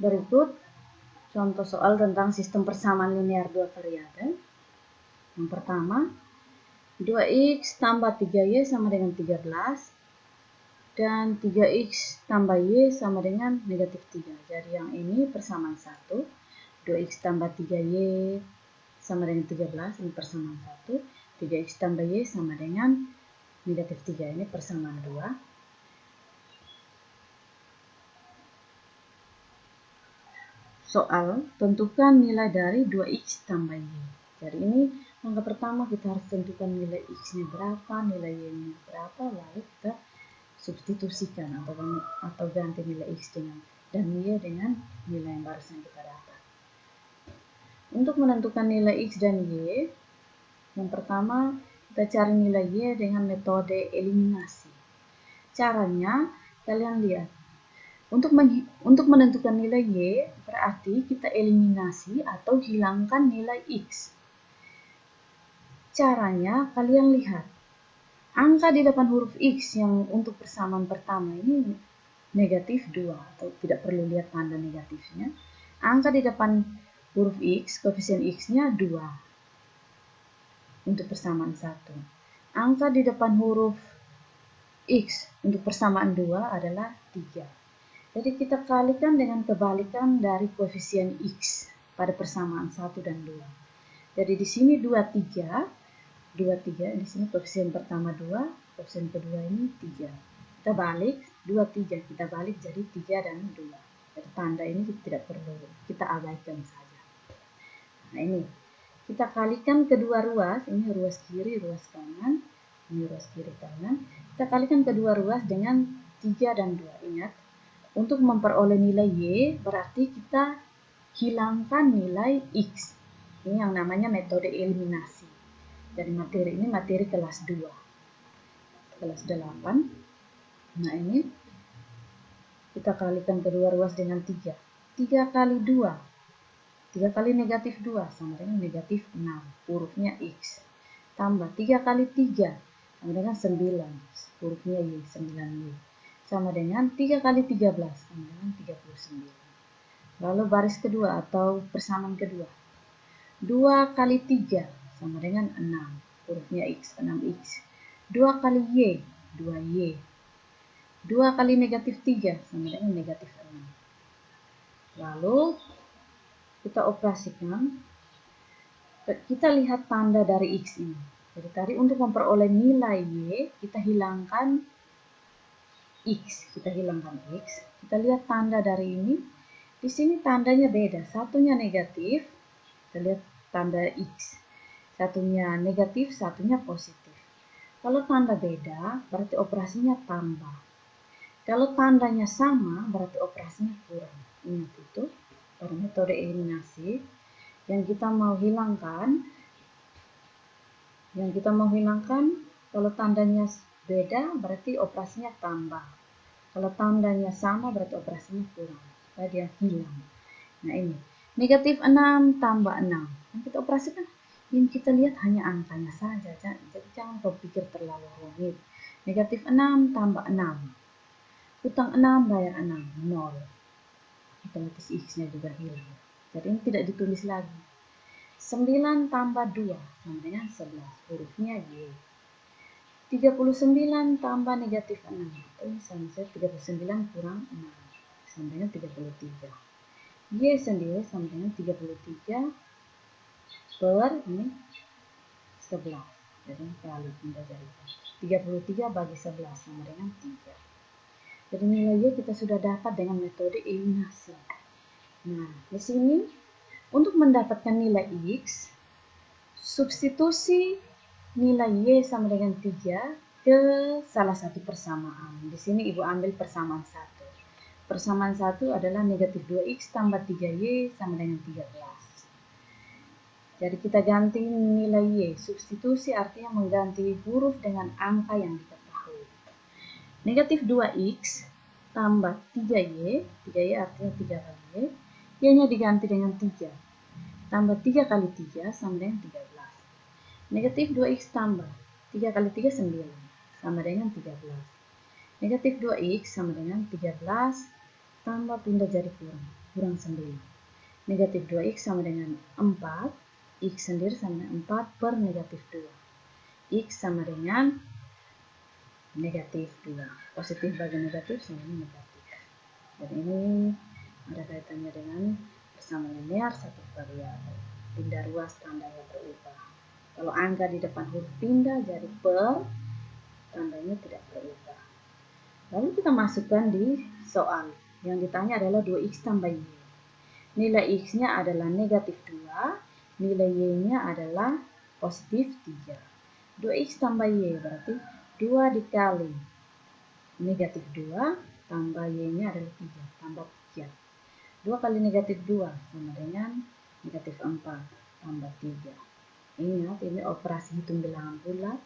Berikut contoh soal tentang sistem persamaan linear dua variabel. Yang pertama, 2x tambah 3y sama dengan 13 dan 3x tambah y sama dengan negatif 3. Jadi yang ini persamaan 1. 2x tambah 3y sama dengan 13, ini persamaan 1. 3x tambah y sama dengan negatif 3, ini persamaan 2. Soal, tentukan nilai dari 2x tambah y. Jadi ini langkah pertama kita harus tentukan nilai x-nya berapa, nilai y-nya berapa, lalu kita substitusikan atau ganti nilai x dengan dan y dengan nilai yang barusan kita dapat. Untuk menentukan nilai x dan y, yang pertama kita cari nilai y dengan metode eliminasi. Caranya, kalian lihat. Untuk menentukan nilai y, berarti kita eliminasi atau hilangkan nilai x. Caranya, kalian lihat. Angka di depan huruf x yang untuk persamaan pertama ini negatif 2, atau tidak perlu lihat tanda negatifnya. Angka di depan huruf x, koefisien x-nya 2 untuk persamaan 1. Angka di depan huruf x untuk persamaan 2 adalah 3. Jadi kita kalikan dengan kebalikan dari koefisien x pada persamaan 1 dan 2. Jadi di sini 23, di sini koefisien pertama 2, koefisien kedua ini 3. Kita balik, 23 kita balik jadi 3 dan 2. Jadi tanda ini tidak perlu, kita abaikan saja. Nah ini, kita kalikan kedua ruas, ini ruas kiri, ruas kanan, ini ruas kiri kanan. Kita kalikan kedua ruas dengan 3 dan 2, ingat. Untuk memperoleh nilai y, berarti kita hilangkan nilai x. Ini yang namanya metode eliminasi. Jadi materi ini materi kelas 2. Kelas 8. Nah ini, kita kalikan kedua ruas dengan 3. 3 kali 2. 3 kali negatif 2 sama dengan negatif 6. Hurufnya x. Tambah 3 kali 3 sama dengan 9. Hurufnya y, 9y. Sama dengan 3 kali 13 sama dengan 39. Lalu baris kedua atau persamaan kedua. 2 kali 3 sama dengan 6. Hurufnya x, 6x. 2 kali y, 2y. 2 kali negatif 3 sama dengan negatif 6. Lalu kita operasikan. Kita lihat tanda dari x ini. Jadi tadi untuk memperoleh nilai y, kita hilangkan x. Kita lihat tanda dari ini. Di sini tandanya beda. Satunya negatif. Kita lihat tanda x. Satunya negatif, satunya positif. Kalau tanda beda, berarti operasinya tambah. Kalau tandanya sama, berarti operasinya kurang. Ingat itu pada metode eliminasi. Yang kita mau hilangkan, kalau tandanya beda, berarti operasinya tambah. Kalau tandanya sama, berarti operasinya kurang. Supaya dia hilang. Nah ini, negatif 6 tambah 6. Yang kita operasikan, yang kita lihat hanya angkanya saja. Jadi jangan kau pikir terlalu rumit. Negatif 6 tambah 6. Utang 6 bayar 6, 0. Otomatis x-nya juga hilang. Jadi ini tidak ditulis lagi. 9 tambah 2 sama dengan 11. Hurufnya y. 39 tambah negatif 6. Ini sama saja 39 kurang 6. Sama dengan 33. Y sendiri sama dengan 33 per ini 11. Jadi kali kita jadikan 33 bagi 11 sama dengan 3. Jadi nilai y kita sudah dapat dengan metode eliminasi. Nah, di sini untuk mendapatkan nilai x, substitusi nilai y sama dengan 3 ke salah satu persamaan. Di sini Ibu ambil persamaan 1. Persamaan 1 adalah negatif 2x tambah 3y sama dengan 13. Jadi kita ganti nilai y. Substitusi artinya mengganti huruf dengan angka yang diketahui. Negatif 2x tambah 3y. 3y artinya 3 kali y. Y-nya diganti dengan 3. Tambah 3 kali 3 sama dengan 13. Negatif 2x tambah 3 kali 3, 9. Sama dengan 13. Negatif 2x sama dengan 13. Tambah pindah jari kurang. kurang 9. Negatif 2x sama dengan 4. X sendiri sama dengan 4 per negatif 2. X sama dengan negatif 2. Positif bagi negatif sama dengan negatif. Dan ini ada kaitannya dengan persamaan linear satu variabel. Pindah ruas tandanya berubah. Kalau angka di depan huruf pindah jadi per, tandanya tidak berubah. Lalu kita masukkan di soal. Yang ditanya adalah 2x tambah y. Nilai x-nya adalah negatif 2, nilai y-nya adalah positif 3. 2x tambah y berarti 2 dikali negatif 2 tambah y-nya adalah 3, tambah 3. 2 kali negatif 2 sama dengan negatif 4 tambah 3. Ingat, ini operasi hitung bilangan bulat.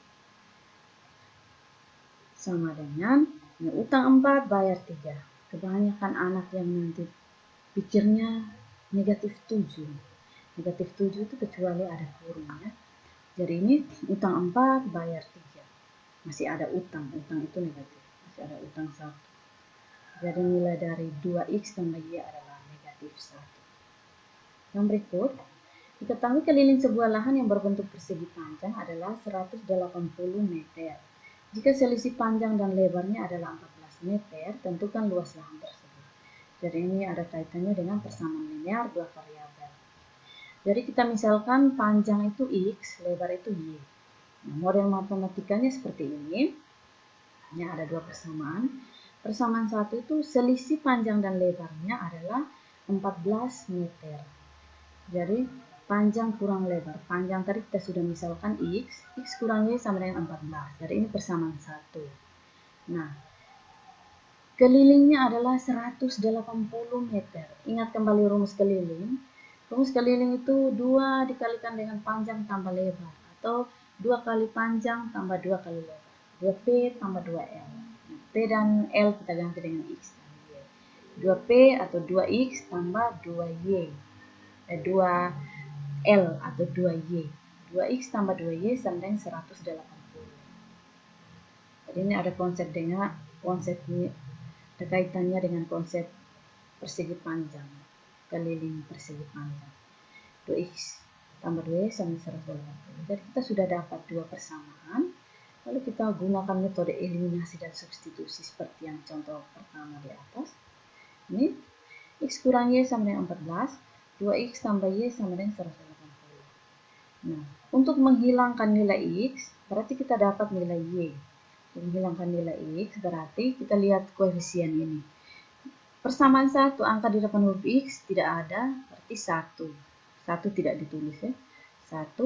Sama dengan utang 4 bayar 3. Kebanyakan anak yang nanti pikirnya negatif 7. Negatif 7 itu kecuali ada kurungnya. Jadi ini utang 4 bayar 3. Masih ada utang. Utang itu negatif. Masih ada utang 1. Jadi nilai dari 2x tambah y adalah negatif 1. Yang berikut, diketahui keliling sebuah lahan yang berbentuk persegi panjang adalah 180 meter. Jika selisih panjang dan lebarnya adalah 14 meter, tentukan luas lahan tersebut. Jadi ini ada kaitannya dengan persamaan linear dua variabel. Jadi kita misalkan panjang itu x, lebar itu y. Nah, model matematikanya seperti ini. Ini ada dua persamaan. Persamaan satu itu selisih panjang dan lebarnya adalah 14 meter. Jadi panjang kurang lebar. Panjang tadi kita sudah misalkan x kurang y sama dengan 14. Jadi ini persamaan satu. Nah, kelilingnya adalah 180 meter. Ingat kembali rumus keliling. Rumus keliling itu 2 dikalikan dengan panjang tambah lebar. Atau 2 kali panjang tambah 2 kali lebar. 2P tambah 2L. Nah, P dan L kita ganti dengan X dan Y. 2P atau 2X tambah 2Y. 2L atau 2Y. 2X tambah 2Y sama dengan 180. Jadi ini ada konsep konsepnya. Ada kaitannya dengan konsep persegi panjang, keliling persegi panjang. 2x tambah 2y sama 180. Jadi kita sudah dapat dua persamaan. Lalu kita gunakan metode eliminasi dan substitusi seperti yang contoh pertama di atas. Ini x kurang y sama dengan 14, 2x tambah y sama dengan 180. Nah, untuk menghilangkan nilai x, berarti kita dapat nilai y. Menghilangkan nilai x berarti kita lihat koefisien ini. Persamaan satu, angka di depan huruf x tidak ada, berarti 1. 1 tidak ditulis ya. 1,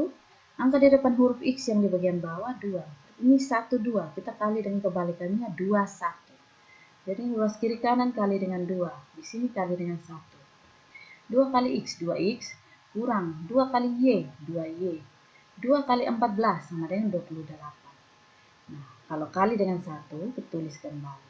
angka di depan huruf x yang di bagian bawah 2. Ini 1, 2. Kita kali dengan kebalikannya 2, 1. Jadi luas kiri kanan kali dengan 2. Di sini kali dengan 1. 2 kali x, 2x. Kurang 2 kali y, 2y. 2 kali 14 sama dengan 28. Nah, kalau kali dengan 1, kita tulis kembali.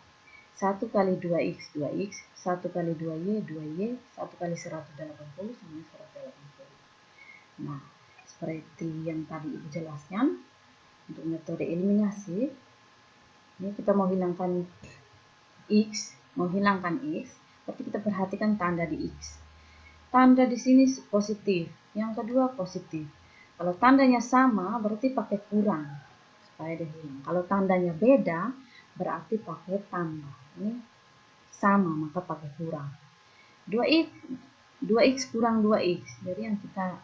1 kali 2x, 2x. 1 kali 2y, 2y. 1 kali 180 sama 180. Nah, seperti yang tadi Ibu jelaskan, untuk metode eliminasi, ini kita mau hilangkan x, berarti kita perhatikan tanda di x. Tanda di sini positif, yang kedua positif. Kalau tandanya sama, berarti pakai kurang. Supaya dia hilang. Kalau tandanya beda, berarti pakai tambah. Ini sama, maka pakai kurang. 2x kurang 2x. Jadi yang kita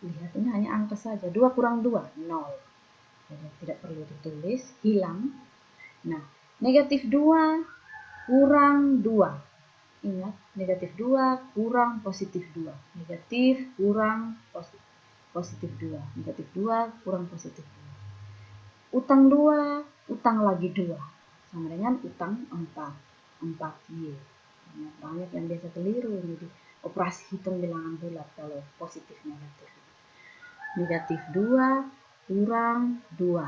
lihat ini hanya angka saja. 2 kurang 2, 0. Jadi tidak perlu ditulis, hilang. Nah, negatif 2 kurang 2. Ingat, negatif 2 kurang positif 2. Negatif kurang positif 2. Negatif 2 kurang positif 2. Utang 2, utang lagi 2. Sama dengan utang 4. 4Y. Banyak yang biasa keliru. Jadi operasi hitung bilangan bulat kalau positif negatif. Negatif 2 kurang 2.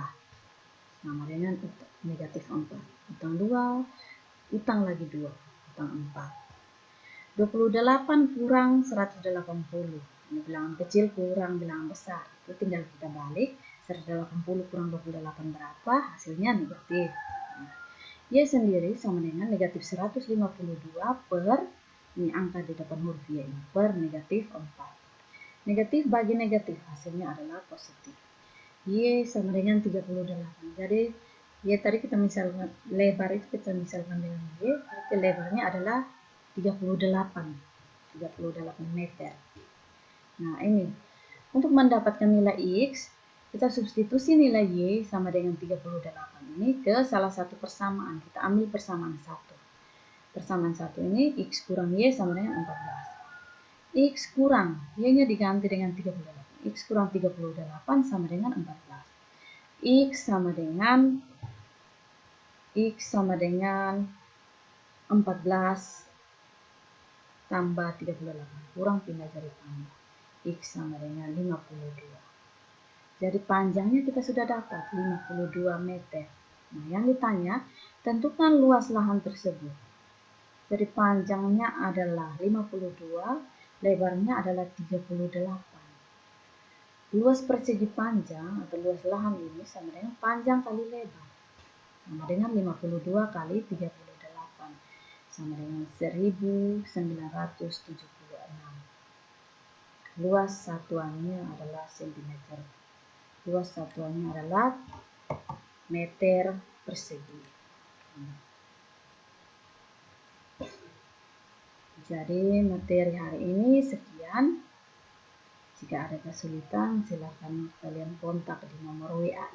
Sama dengan negatif 4. Utang 2, utang lagi 2. Utang 4. 28 kurang 180. Ini bilangan kecil kurang bilangan besar. Itu tinggal kita balik. 180 kurang 28 berapa? Hasilnya negatif. Nah, Y sendiri sama dengan negatif 152 per Ini angka di depan huruf Y ini, per negatif 4. Negatif bagi negatif, hasilnya adalah positif. Y sama dengan 38. Jadi, Y tadi kita misalkan, lebar itu kita misalkan dengan Y, berarti lebarnya adalah 38 meter. Nah, ini, untuk mendapatkan nilai X, kita substitusi nilai Y sama dengan 38 ini ke salah satu persamaan. Kita ambil persamaan 1. Persamaan 1 ini X kurang Y sama dengan 14. X kurang, Y-nya diganti dengan 38. X kurang 38 sama dengan 14. X sama dengan 14 tambah 38. Kurang pindah jadi tambah. X sama dengan 52. Jadi panjangnya kita sudah dapat 52 meter. Nah, yang ditanya, tentukan luas lahan tersebut. Jadi panjangnya adalah 52, lebarnya adalah 38. Luas persegi panjang atau luas lahan ini sama dengan panjang kali lebar. Sama dengan 52 kali 38. Sama dengan 1976. Luas satuannya adalah cm. Luas satuannya adalah meter persegi. Jadi materi hari ini sekian. Jika ada kesulitan, silakan kalian kontak di nomor WA.